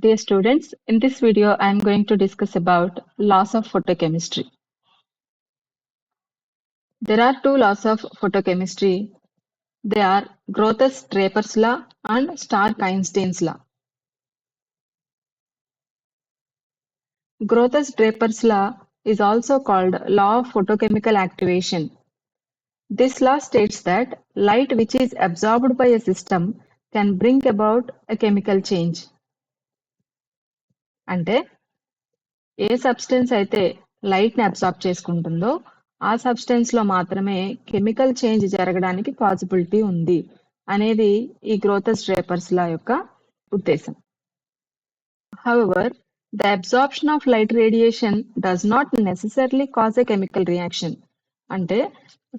Dear students, in this video I am going to discuss about laws of photochemistry. There are two laws of photochemistry. They are Groth-Draper's law and Stark-Einstein's law. Groth-Draper's law is also called law of photochemical activation. This law states that light which is absorbed by a system can bring about a chemical change. అంటే ఏ substance అయితే light ని absorb చేసుకుంటుందో ఆ substance లో మాత్రమే chemical change జరగడానికి possibility ఉంది అనేది ఈ గ్రోతస్-డ్రేపర్స్ లా యొక్క ఉద్దేశం. However, the absorption of light radiation does not necessarily cause a chemical reaction. అంటే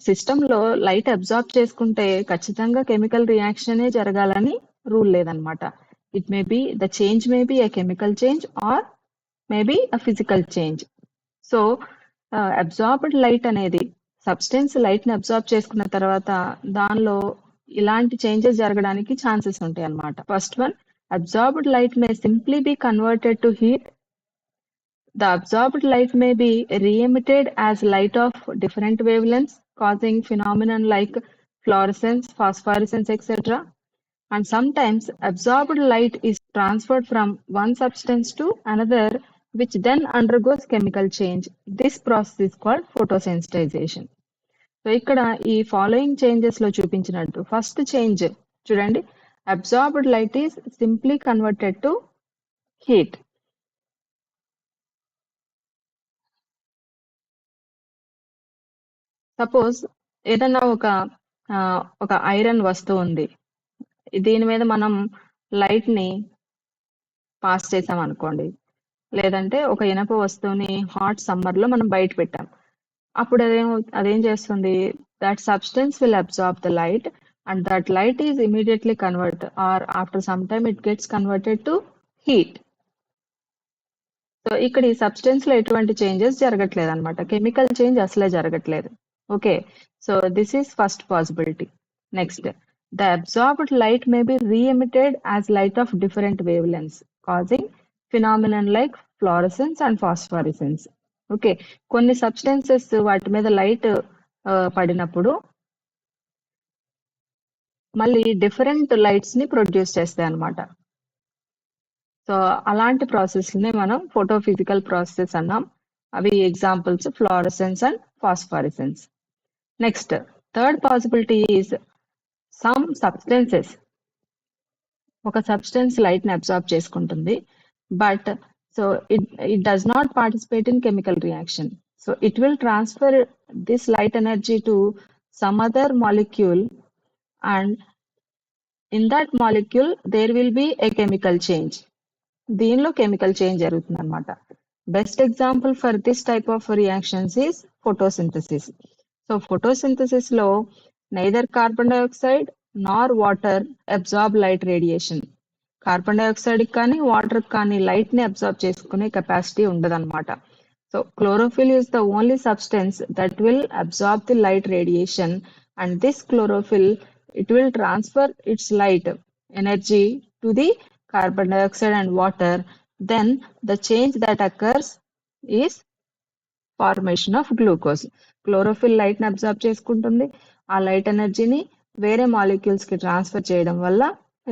సిస్టమ్ లో లైట్ అబ్సార్బ్ చేసుకుంటే ఖచ్చితంగా కెమికల్ రియాక్షనే జరగాలని రూల్ లేదనమాట. It may be the change may be a chemical change or maybe a physical change. So absorbed light అనేది substance light ని absorb చేసుకున్న తర్వాత దానిలో ఇలాంటి చేంజెస్ జరగడానికి ఛాన్సెస్ ఉంటాయి అన్నమాట. First one, absorbed light may simply be converted to heat. The absorbed light may be re-emitted as light of different wavelengths, causing phenomenon like fluorescence, phosphorescence, etc. And sometimes absorbed light is transferred from one substance to another, which then undergoes chemical change. This process is called photosensitization. So ఇక్కడ ఈ following changes లో చూపించినట్టు first change చూడండి, absorbed light is simply converted to heat. Suppose ఏదన్నా ఒక iron వస్తువు ఉంది, దీని మీద మనం లైట్ ని పాస్ చేసాం అనుకోండి, లేదంటే ఒక ఇనప వస్తువుని హాట్ సమ్మర్ లో మనం బయట పెట్టాం, అప్పుడు అదేం చేస్తుంది, that substance will absorb the light and that light is immediately convert or after some time it gets converted to heat. So ఇక్కడ ఈ సబ్స్టెన్స్ లో ఎటువంటి చేంజెస్ జరగట్లేదు అనమాట, కెమికల్ చేంజ్ అసలే జరగట్లేదు. Okay, so this is first possibility. Next, the absorbed light may be re-emitted as light of different wavelengths, causing phenomenon like fluorescence and phosphorescence. Okay, కొన్ని substances వాటి మీద లైట్ పడినప్పుడు మళ్ళీ డిఫరెంట్ లైట్స్ ని produce చేస్తాయి అన్నమాట. సో అలాంటి process ని మనం ఫోటోఫిజికల్ ప్రాసెస్ అన్నాం. అవి examples fluorescence and phosphorescence. Next, third possibility is some substances, ఒక సబ్స్టెన్స్ లైట్ ని అబ్సార్బ్ చేసుకుంటుంది, but so it does not participate in chemical reaction. So it will transfer this light energy to some other molecule and in that molecule there will be a chemical change. దీనిలో chemical change జరుగుతుంది అనమాట. Best example for this type of reactions is photosynthesis. So photosynthesis లో neither carbon dioxide నార్ water absorb light radiation. Carbon dioxide కానీ water కానీ light ని absorb చేసుకునే capacity ఉండదన్నమాట. So chlorophyll is the only substance that will absorb the light radiation and this chlorophyll it will transfer its light energy to the carbon dioxide and water. Then the change that occurs is formation of glucose. Chlorophyll light ని absorb చేసుకుంటుంది, ఆ light ఎనర్జీని వేరే molecules కి transfer చేయడం వల్ల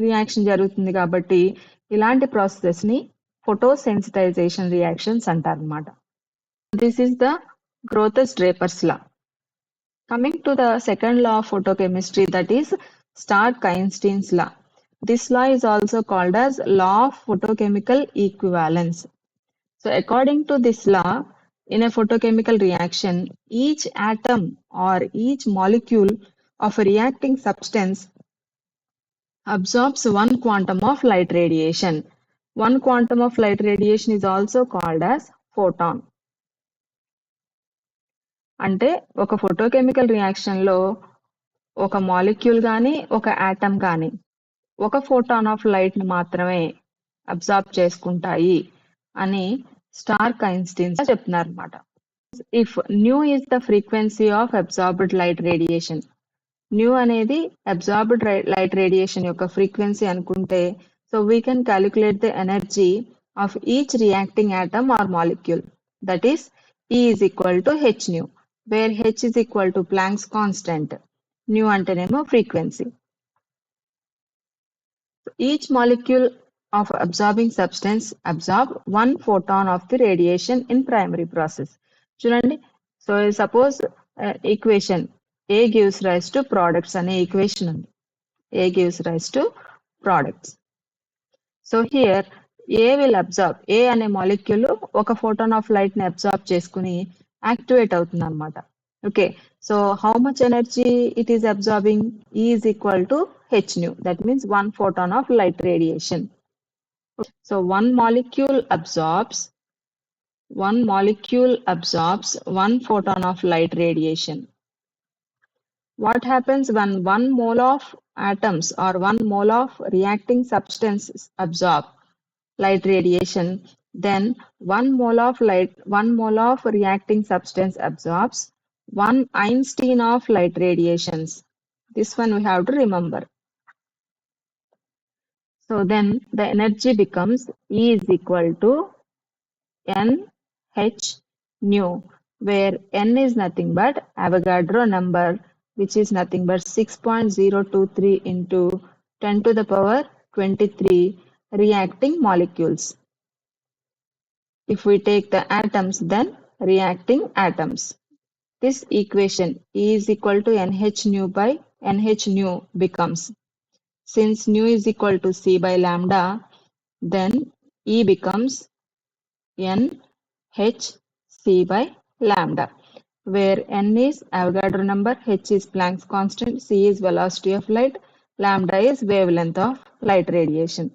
reaction జరుగుతుంది. కాబట్టి ఇలాంటి ప్రాసెసెస్ ని ఫోటోసెన్సిటైజేషన్ రియాక్షన్స్ అంటారన్నమాట. This is the Grotthuss Draper's law. Coming to the second law of photochemistry, that is Stark-Einstein's law. This law is also called as law of photochemical equivalence. So according to this law, in a photochemical reaction, each atom or each molecule of a reacting substance absorbs one quantum of light radiation. One quantum of light radiation is also called as photon. అంటే ఒక photochemical reaction లో ఒక molecule కానీ ఒక atom కానీ ఒక photon of light ని మాత్రమే అబ్సార్బ్ చేసుకుంటాయి అని స్టార్క్ ఐన్స్టీన్ చెప్తున్నారు అనమాట. If nu is the frequency of absorbed light radiation, nu అనేది అబ్సార్బ్డ్ లైట్ రేడియేషన్ యొక్క ఫ్రీక్వెన్సీ అనుకుంటే, So we can calculate the energy of each reacting atom or molecule. That is, E is equal to h nu, where h is equal to Planck's constant. Nu anteనేమో frequency. Each molecule of absorbing substance absorb one photon of the radiation in primary process. చూడండి, so suppose equation A gives rise to products అనే equation ఉంది. A gives rise to products. So here A will absorb, A అనే molecule ఒక photon of light ని absorb చేసుకుని activate అవుతుంది అనమాట. Okay, so how much energy it is absorbing? E is equal to h nu, that means one photon of light radiation. So one molecule absorbs one photon of light radiation. What happens when 1 mole of atoms or 1 mole of reacting substance absorb light radiation? Then 1 mole of reacting substance absorbs 1 Einstein of light radiations. This one we have to remember. So then the energy becomes E is equal to NH nu, where N is nothing but Avogadro number, which is nothing but 6.023 into 10 to the power 23 reacting molecules. If we take the atoms, then reacting atoms. This equation E is equal to NH nu by NH nu becomes, since nu is equal to C by lambda, then E becomes NHC by lambda, where N is Avogadro number, H is Planck's constant, C is velocity of light, lambda is wavelength of light radiation.